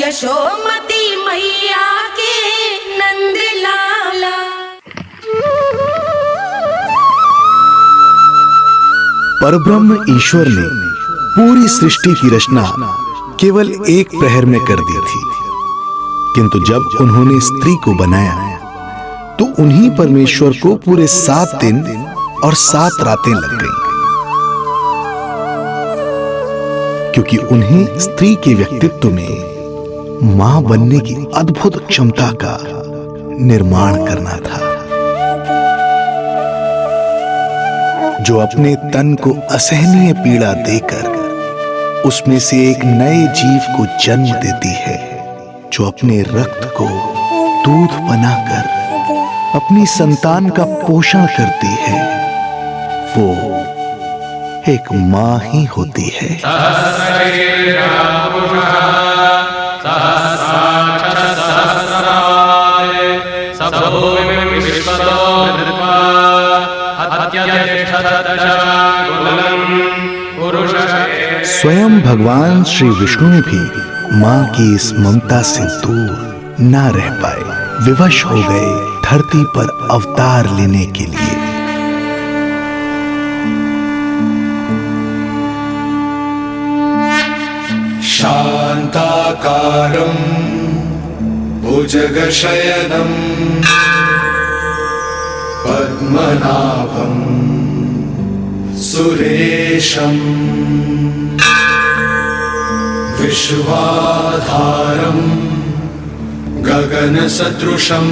यशोमती मैया के नंद लाला। परब्रह्म ईश्वर ने पूरी सृष्टि की रचना केवल एक प्रहर में कर दी थी, किंतु जब उन्होंने स्त्री को बनाया तो उन्हीं परमेश्वर को पूरे 7 दिन और 7 रातें लग गईं, क्योंकि उन्हें स्त्री के व्यक्तित्व में मां बनने की अद्भुत क्षमता का निर्माण करना था, जो अपने तन को असहनीय पीड़ा देकर उसमें से एक नए जीव को जन्म देती है, जो अपने रक्त को दूध बनाकर अपनी संतान का पोषण करती है। वो एक मां ही होती है। स्वयं भगवान श्री विष्णु भी मां की इस ममता से दूर ना रह पाए, विवश हो गए धरती पर अवतार लेने के लिए। शांताकारं भुजगशयनं पद्मनाभं सुरेशं विश्वाधारं गगनसदृशं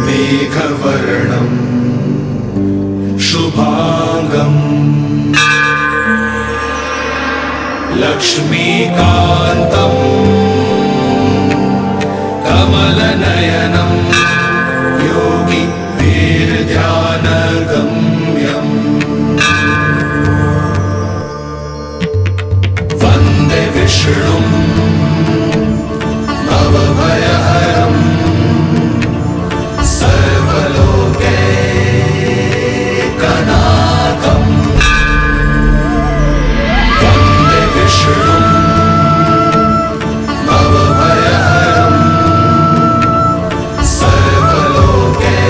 मेघवर्णं शुभांगं लक्ष्मीकान्तं कमलनयनं योगी वीरध्यानगम्यं वन्दे विष्णुं भवभयहरं सर्वलोकैकनाथम् वन्दे विष्णुं भवभयहरं सर्वलोकैकनाथम्।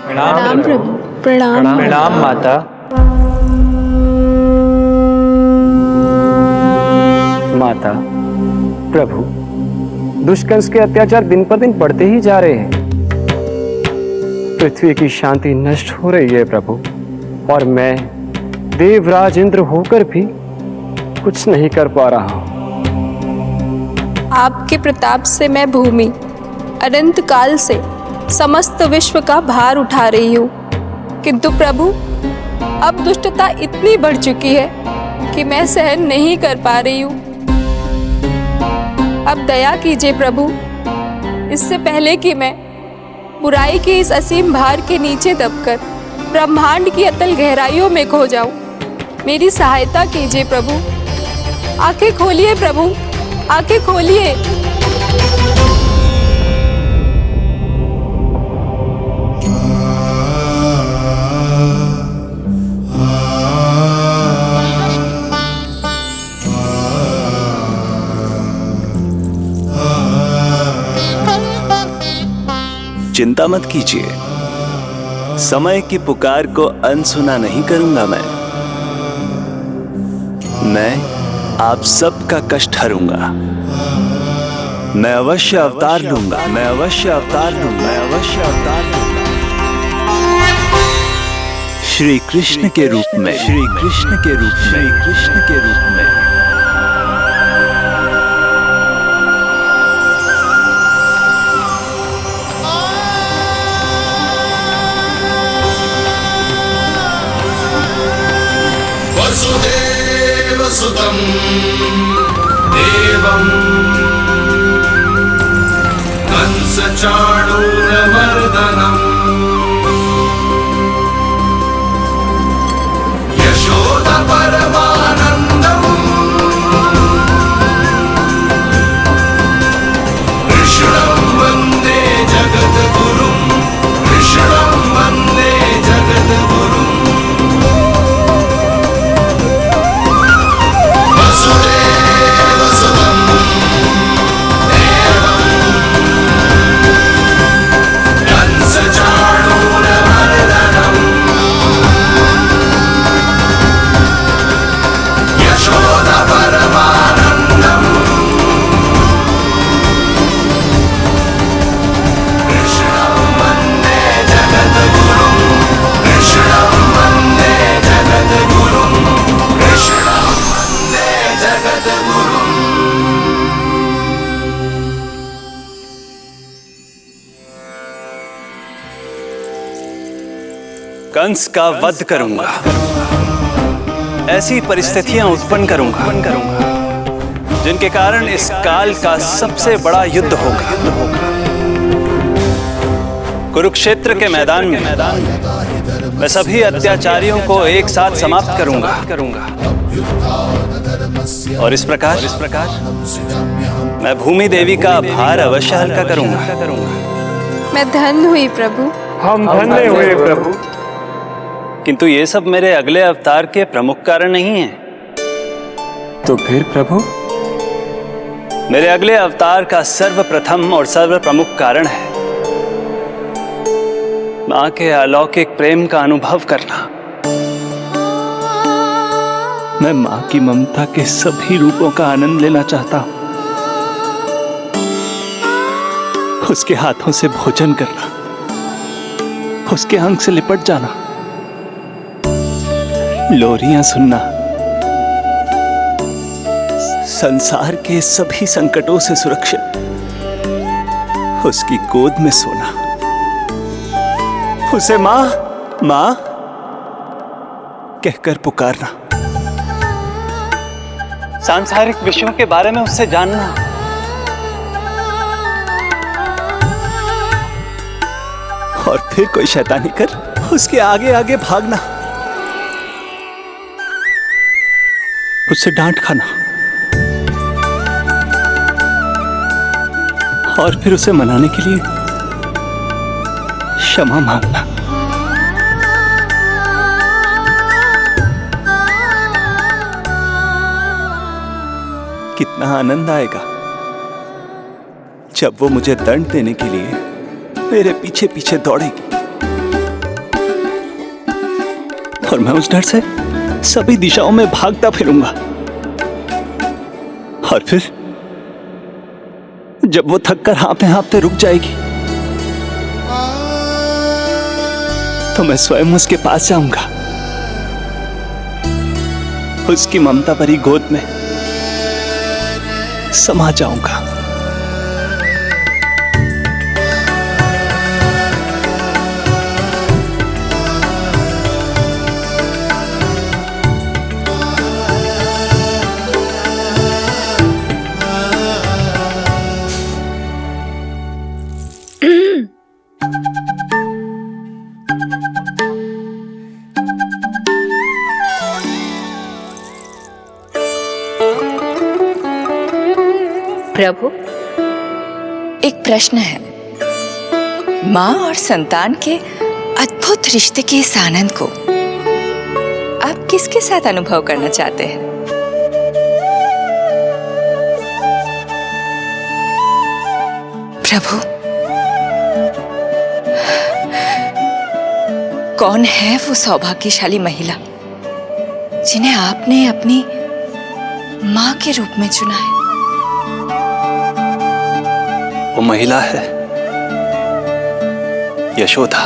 प्रणाम प्रभु। प्रणाम प्रणाम माता। माता, प्रभु, दुष्कंस के अत्याचार दिन पर दिन बढ़ते ही जा रहे हैं। पृथ्वी की शांति नष्ट हो रही है प्रभु, और मैं देवराज इंद्र होकर भी कुछ नहीं कर पा रहा हूं। आपके प्रताप से मैं भूमि अनंत काल से समस्त विश्व का भार उठा रही हूँ, किंतु प्रभु अब दुष्टता इतनी बढ़ चुकी है कि मैं सहन नहीं कर पा रही हूँ। अब दया कीजिए प्रभु, इससे पहले कि मैं बुराई के इस असीम भार के नीचे दबकर ब्रह्मांड की अतल गहराइयों में खो जाऊं, मेरी सहायता कीजिए प्रभु। आंखें खोलिए प्रभु, आंखें खोलिए। चिंता मत कीजिए, समय की पुकार को अनसुना नहीं करूंगा। मैं आप सबका कष्ट हरूंगा। मैं अवश्य अवतार लूंगा, मैं अवश्य अवतार लूंगा, मैं अवश्य अवतार लूंगा। श्री कृष्ण के रूप में, श्री कृष्ण के रूप में, श्री कृष्ण के रूप में। वसुदेवसुतं देवं कंसचाणूरमर्दनम् यशोदपरमानन्दम् कृष्णं वन्दे जगत् कंस का वध करूंगा। ऐसी परिस्थितियां उत्पन्न करूंगा जिनके कारण इस काल का सबसे बड़ा युद्ध होगा। कुरुक्षेत्र के मैदान में मैं सभी अत्याचारियों को एक साथ समाप्त करूंगा। और इस प्रकार मैं भूमि देवी का भार अवश्य हल्का करूंगा। मैं धन्य हुई प्रभु। हम धन्य हुए प्रभु। किंतु ये सब मेरे अगले अवतार के प्रमुख कारण नहीं है। तो फिर प्रभु? मेरे अगले अवतार का सर्वप्रथम और सर्व प्रमुख कारण है मां के अलौकिक प्रेम का अनुभव करना। मैं मां की ममता के सभी रूपों का आनंद लेना चाहता हूं। उसके हाथों से भोजन करना, उसके अंग से लिपट जाना, लोरियां सुनना, संसार के सभी संकटों से सुरक्षित उसकी गोद में सोना, उसे मां मां कहकर पुकारना, सांसारिक विषयों के बारे में उससे जानना, और फिर कोई शैतानी कर उसके आगे आगे भागना, उससे डांट खाना, और फिर उसे मनाने के लिए क्षमा मांगना। कितना आनंद आएगा जब वो मुझे दंड देने के लिए मेरे पीछे पीछे दौड़ेगी और मैं उस डर से सभी दिशाओं में भागता फिरूंगा। और फिर जब वो थक कर हाँफते रुक जाएगी तो मैं स्वयं उसके पास जाऊंगा, उसकी ममता भरी गोद में समा जाऊंगा। प्रभु, एक प्रश्न है। माँ और संतान के अद्भुत रिश्ते के इस आनंद को आप किसके साथ अनुभव करना चाहते हैं? प्रभु, कौन है वो सौभाग्यशाली महिला जिन्हें आपने अपनी माँ के रूप में चुना है? वो महिला है यशोदा।